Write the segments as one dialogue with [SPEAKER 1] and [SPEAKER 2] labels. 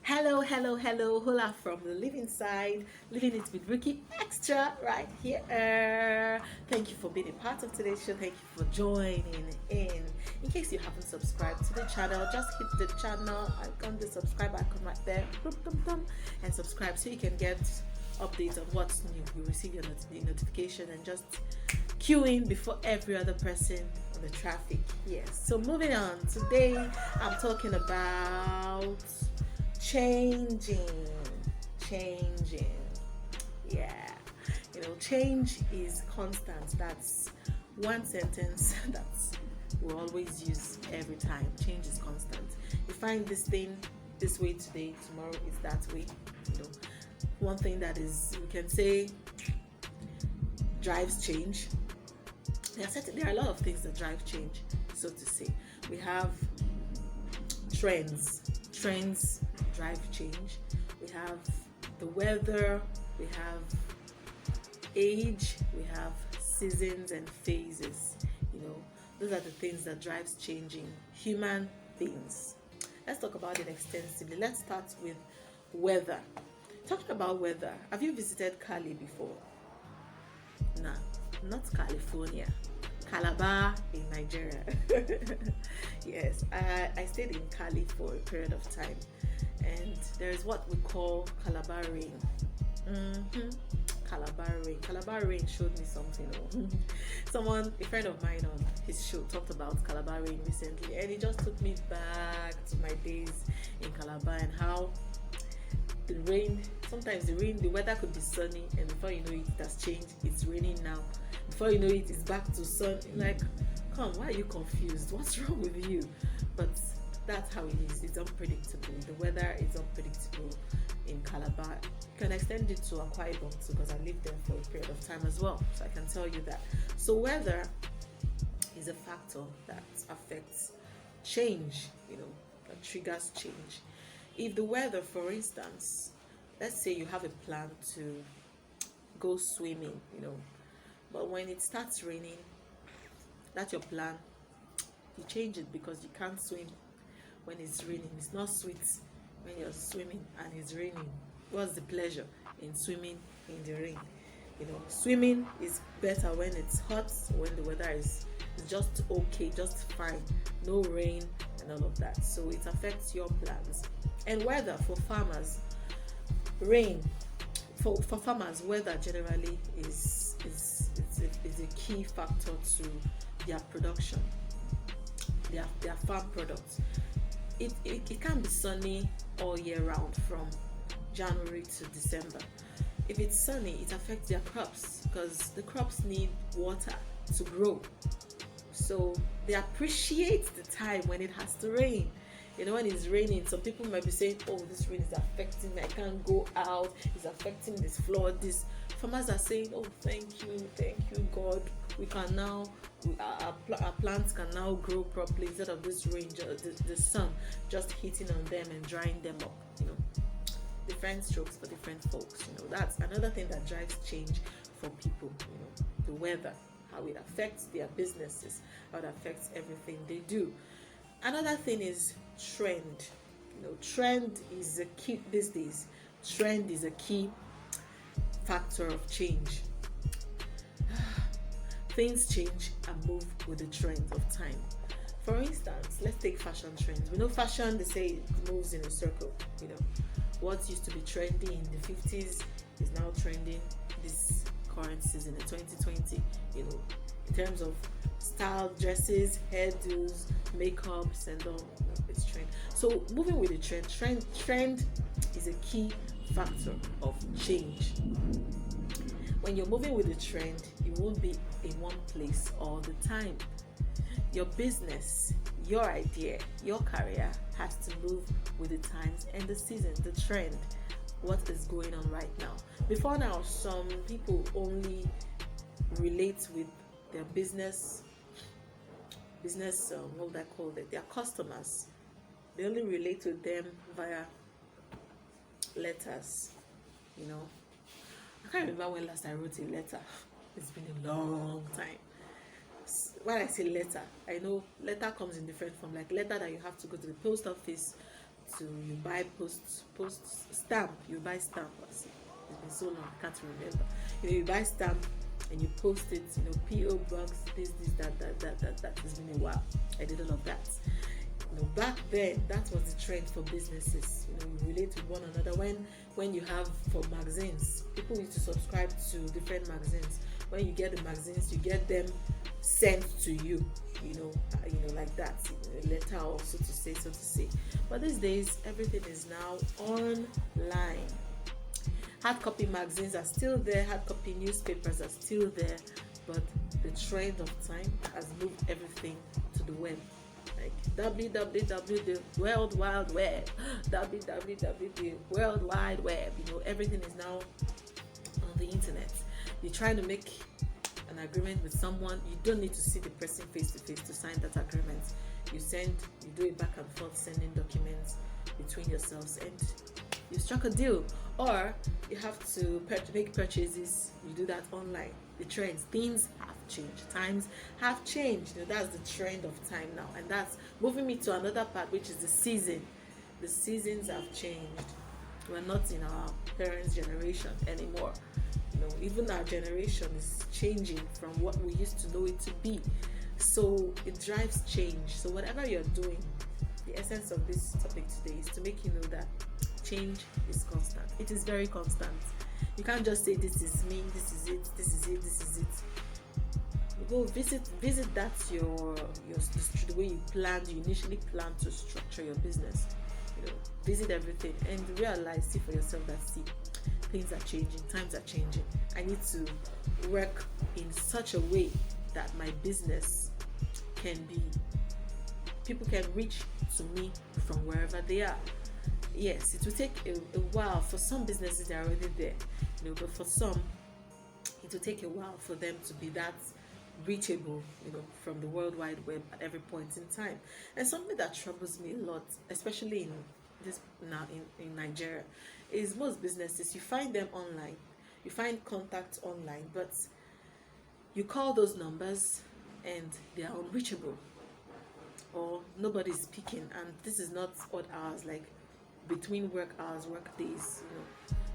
[SPEAKER 1] Hello, hola from the living side, living it with Ruky Extra right here. Thank you for being a part of today's show. Thank you for joining in. In case you haven't subscribed to the channel, just hit the channel icon, the subscribe icon right there, and subscribe so you can get updates on what's new. You receive your notification and just queue in before every other person on the traffic. Yes. So moving on. Today I'm talking about changing changing yeah, change is constant. That's one sentence that we always use every time. Change is constant. You find this thing this way today, tomorrow is that way. One thing that is, we can say, drives change. There are a lot of things that drive change, so to say. We have trends drive change. We have the weather, we have age, we have seasons and phases. Those are the things that drives changing human beings. Let's talk about it extensively. Let's start with weather. Talking about weather, have you visited Cali before? Nah, not California. Calabar in Nigeria. Yes, I stayed in Cali for a period of time, and there's what we call Calabar rain. Calabar rain showed me something. A friend of mine on his show talked about Calabar rain recently, and it just took me back to my days in Calabar and how sometimes the weather could be sunny, and before you know it has changed, it's raining now. Before you know it, it's back to sun. Like, come, why are you confused? What's wrong with you? But that's how it is. It's unpredictable. The weather is unpredictable in Calabar. You can extend it to Akwa Ibom too, because I lived there for a period of time as well, so I can tell you that. So weather is a factor that affects change, that triggers change. If the weather, for instance, let's say you have a plan to go swimming, but when it starts raining, that's your plan, you change it because you can't swim when it's raining. It's not sweet when you're swimming and it's raining. What's the pleasure in swimming in the rain? Swimming is better when it's hot, when the weather is just okay, just fine, no rain and all of that. So it affects your plans. And weather for farmers, rain for farmers, weather generally is a key factor to their production, their farm products. It can be sunny all year round from January to December. If it's sunny, it affects their crops because the crops need water to grow. So they appreciate the time when it has to rain. When it's raining, some people might be saying, oh, this rain is affecting me, I can't go out, it's affecting this floor. This farmers are saying, oh, thank you God, we can now, our plants can now grow properly instead of this rain, the sun just hitting on them and drying them up. Different strokes for different folks. That's another thing that drives change for people. The weather, how it affects their businesses, how it affects everything they do. Another thing is trend. Trend is a key these days. Trend is a key factor of change. Things change and move with the trends of time. For instance, let's take fashion trends. We know fashion, they say it moves in a circle. What used to be trendy in the 50s is now trending this current season in 2020. In terms of style, dresses, hairdos, makeups, and all, it's trend. So moving with the trend is a key factor of change. When you're moving with the trend, you won't be in one place all the time. Your business, your idea, your career has to move with the times and the season, the trend, what is going on right now. Before now, some people only relate with their business, what would I call it? Their customers. They only relate with them via letters. I can't remember when last I wrote a letter. It's been a long time. When I say letter, I know letter comes in different form, like letter that you have to go to the post office to, you buy post stamp, you buy stamp. It's been so long, I can't remember. You buy stamp and you post it, PO box, this, that. It's been a while. I did all of that. Back then, that was the trend for businesses. You relate to one another. When you have, for magazines, people used to subscribe to different magazines. When you get the magazines, you get them sent to you, like that, a letter, or so to say. But these days, everything is now online. Hard copy magazines are still there, hard copy newspapers are still there, but the trend of time has moved everything to the web. Like www, the world wide web, www, the world wide web. Everything is now on the internet. You're trying to make an agreement with someone, you don't need to see the person face to face to sign that agreement. You do it back and forth, sending documents between yourselves, and you struck a deal. Or you have to make purchases, you do that online. The trends, things have changed, times have changed. That's the trend of time now, and that's moving me to another part, which is the season. The seasons have changed. We're not in our parents' generation anymore. Even our generation is changing from what we used to know it to be. So it drives change. So whatever you're doing, the essence of this topic today is to make you know that change is constant. It is very constant. You can't just say, this is me, this is it, this is it, this is it. You go visit that the way you initially planned to structure your business. Visit everything and realize, see for yourself that things are changing, times are changing. I need to work in such a way that my business people can reach to me from wherever they are. Yes, it will take a while. For some businesses, they're already there, but for some, it will take a while for them to be that reachable, from the World Wide Web at every point in time. And something that troubles me a lot, especially in Nigeria, is most businesses, you find them online, you find contacts online, but you call those numbers and they are unreachable, or nobody's speaking. And this is not odd hours, like between work hours, work days.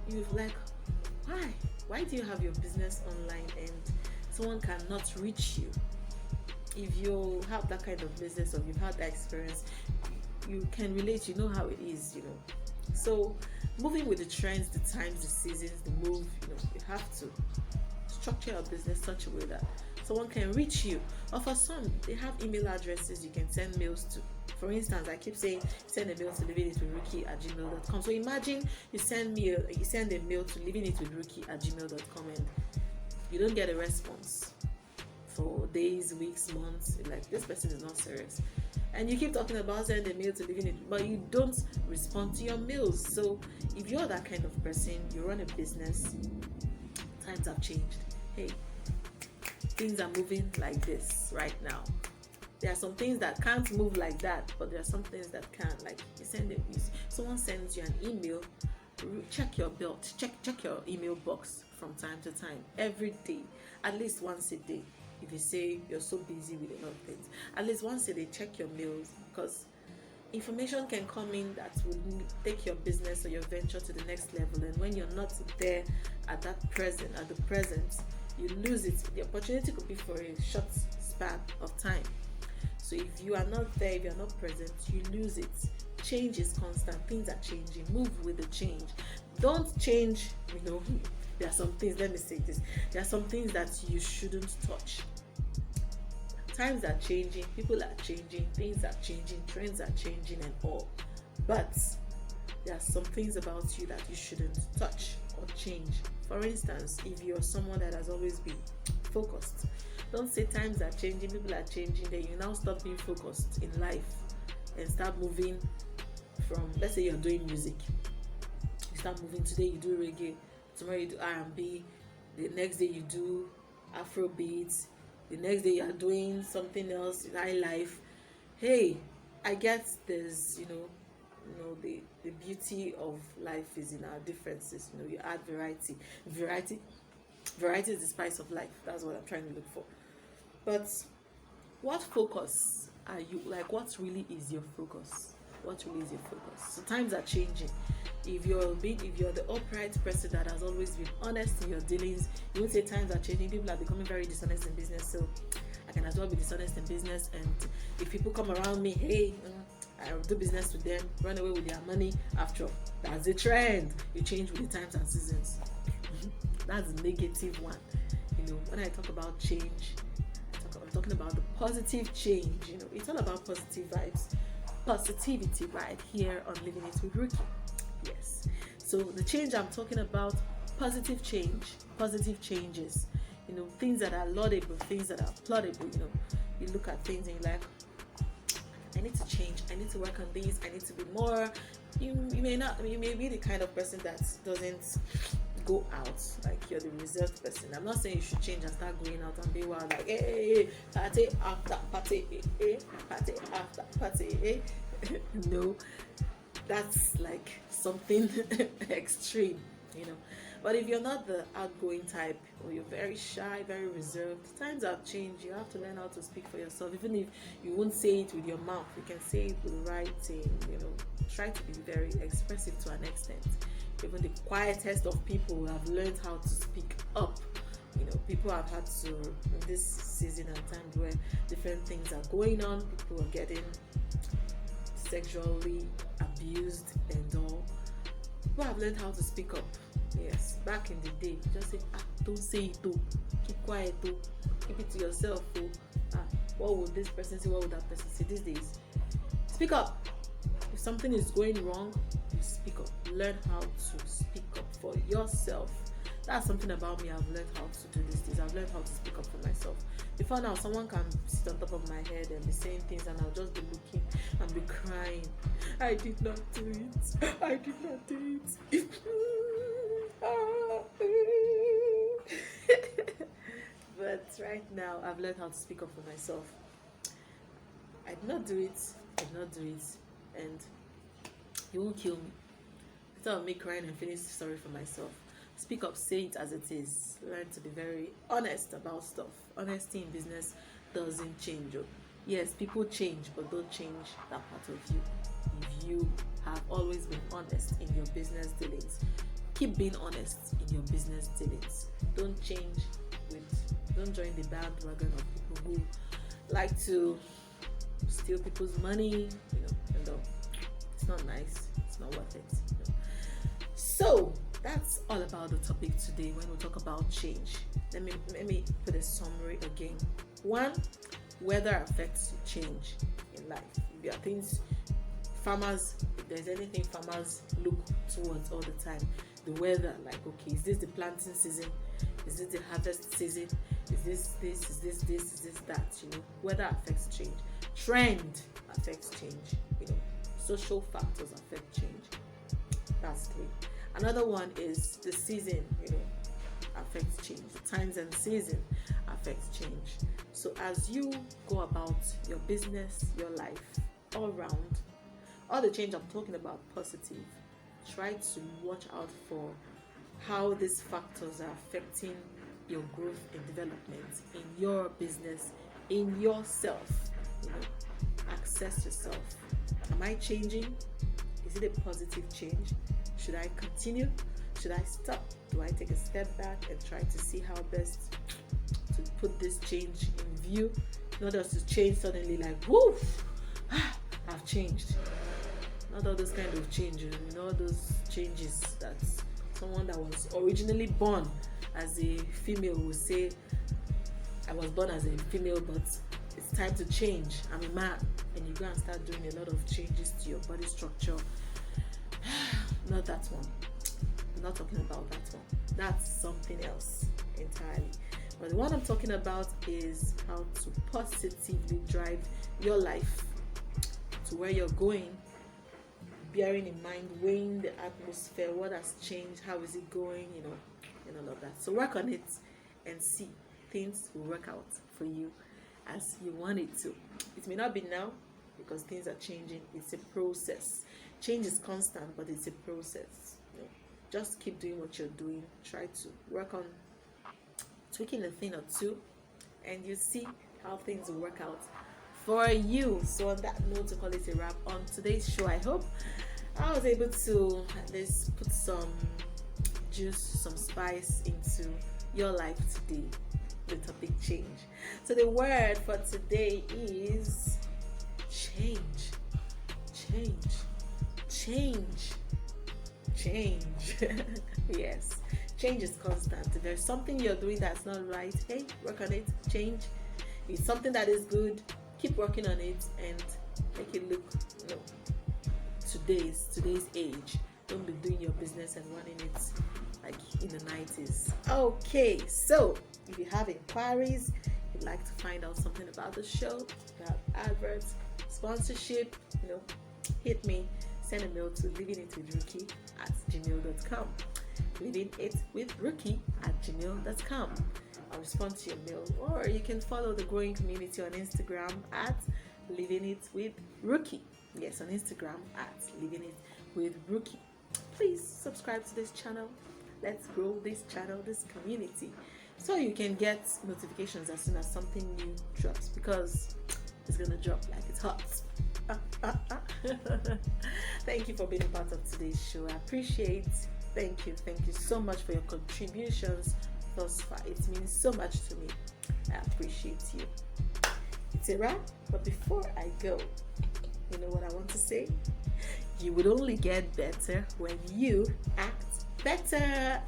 [SPEAKER 1] You're like, why do you have your business online and someone cannot reach you? If you have that kind of business, or you've had that experience, you can relate. You know how it is. So moving with the trends, the times, the seasons, the move, you have to structure your business such a way that someone can reach you. Or for some, they have email addresses you can send mails to. For instance, I keep saying, send a mail to livingitwithruky@gmail.com. So imagine you send a mail to livingitwithruky@gmail.com and you don't get a response for days, weeks, months. Like, this person is not serious. And you keep talking about sending a mail to Living It, but you don't respond to your mails. So if you're that kind of person, you run a business, times have changed. Hey, things are moving like this right now. There are some things that can't move like that, but there are some things that can. Like, someone sends you an email, check your belt, check your email box from time to time, every day, at least once a day. If you say you're so busy with a lot of things, at least once a day, check your mails, because information can come in that will take your business or your venture to the next level. And when you're not there at the present, you lose it. The opportunity could be for a short span of time. So if you are not there, if you're not present, you lose it. Change is constant. Things are changing. Move with the change. Don't change, there are some things, let me say this, there are some things that you shouldn't touch. Times are changing, people are changing, things are changing, trends are changing and all. But there are some things about you that you shouldn't touch or change. For instance, if you're someone that has always been focused, don't say times are changing, people are changing, then you now stop being focused in life and start moving from, let's say you're doing music. You start moving, today you do reggae, tomorrow you do R&B, the next day you do Afrobeats, the next day you are doing something else in high life. Hey, I guess there's, the beauty of life is in our differences. You add variety. Variety is the spice of life. That's what I'm trying to look for. But what focus are you, like, what really is your focus? What really is your focus? So times are changing. If you're the upright person that has always been honest in your dealings, you won't say times are changing. People are becoming very dishonest in business, so I can as well be dishonest in business. And if people come around me, hey, I'll do business with them, run away with their money. After all, that's the trend. You change with the times and seasons. That's the negative one. When I talk about change, I'm talking about the positive change. It's all about positive vibes, positivity right here on Living It with Ruky. Yes. So the change I'm talking about, positive change, positive changes. Things that are laudable, things that are applaudable. You look at things and you're like, I need to change. I need to work on this. I need to be more. You may be the kind of person that doesn't go out, like you're the reserved person. I'm not saying you should change and start going out and be wild, like hey, party after party, party after party. No, that's like something extreme, But if you're not the outgoing type, or you're very shy, very reserved, times have changed. You have to learn how to speak for yourself. Even if you won't say it with your mouth, you can say it with writing. Try to be very expressive to an extent. Even the quietest of people have learned how to speak up. People have had to, in this season and time where different things are going on, people are getting sexually abused and all. People have learned how to speak up. Yes, back in the day, just say, don't say it too. Keep quiet too. Keep it to yourself too. What would this person say? What would that person say? These days, speak up. If something is going wrong, you speak up. Learn how to speak up for yourself. That's something about me. I've learned how to do these days. I've learned how to speak up for myself. Before now, someone can sit on top of my head and be saying things, and I'll just be looking and be crying. I did not do it. I did not do it. But right now, I've learned how to speak up for myself. I did not do it. I did not do it. And he won't kill me. Instead of me crying and feeling sorry for myself, speak up, say it as it is. Learn to be very honest about stuff. Honesty in business doesn't change. Yes, people change, but don't change that part of you. If you have always been honest in your business dealings, keep being honest in your business dealings. Don't join the bandwagon of people who like to steal people's money, and all. It's not nice. It's not worth it. So that's all about the topic today. When we talk about change, let me put a summary again. 1, weather affects change in life. If there are things if there's anything farmers look towards all the time, the weather, like, okay, is this the planting season? Is this the harvest season? Is this, is this that? Weather affects change. Trend affects change. Social factors affect change. That's 3. Another one is the season, affects change. The times and season affects change. So as you go about your business, your life, all around, all the change I'm talking about positive, try to watch out for how these factors are affecting your growth and development in your business, in yourself. Access yourself. Am I changing? Is it a positive change? Should I continue? Should I stop? Do I take a step back and try to see how best to put this change in view? Not just to change suddenly like, woof, I've changed. Not all those kind of changes, all those changes that someone that was originally born as a female will say, I was born as a female, but it's time to change. I'm a man. And you go and start doing a lot of changes to your body structure. Not that one. I'm not talking about that one. That's something else entirely. But the one I'm talking about is how to positively drive your life to where you're going, bearing in mind, weighing the atmosphere, what has changed, how is it going, and all of that. So work on it and see things will work out for you as you want it to. It may not be now because things are changing. It's a process. Change is constant, but it's a process. Just keep doing what you're doing. Try to work on tweaking a thing or two, and you see how things will work out for you. So on that note, to call it a wrap on today's show, I hope I was able to at least put some juice, some spice into your life today. The topic change. So the word for today is change. Yes, change is constant. If there's something you're doing that's not right, hey, work on it. Change. If it's something that is good, keep working on it and make it look, today's age. Don't be doing your business and running it like in the 90s. Okay, so if you have inquiries, you'd like to find out something about the show, you have adverts, sponsorship, hit me. Send a mail to livingitwithruky@gmail.com. livingitwithruky@gmail.com. I'll respond to your mail, or you can follow the growing community on Instagram at livingitwithruky. Yes, on Instagram at livingitwithruky. Please subscribe to this channel. Let's grow this channel, this community, so you can get notifications as soon as something new drops, because it's gonna drop like it's hot. Thank you for being a part of today's show. I appreciate. Thank you so much for your contributions thus far. It means so much to me. I appreciate you. It's a wrap, but before I go, you know what I want to say? You would only get better when you act better.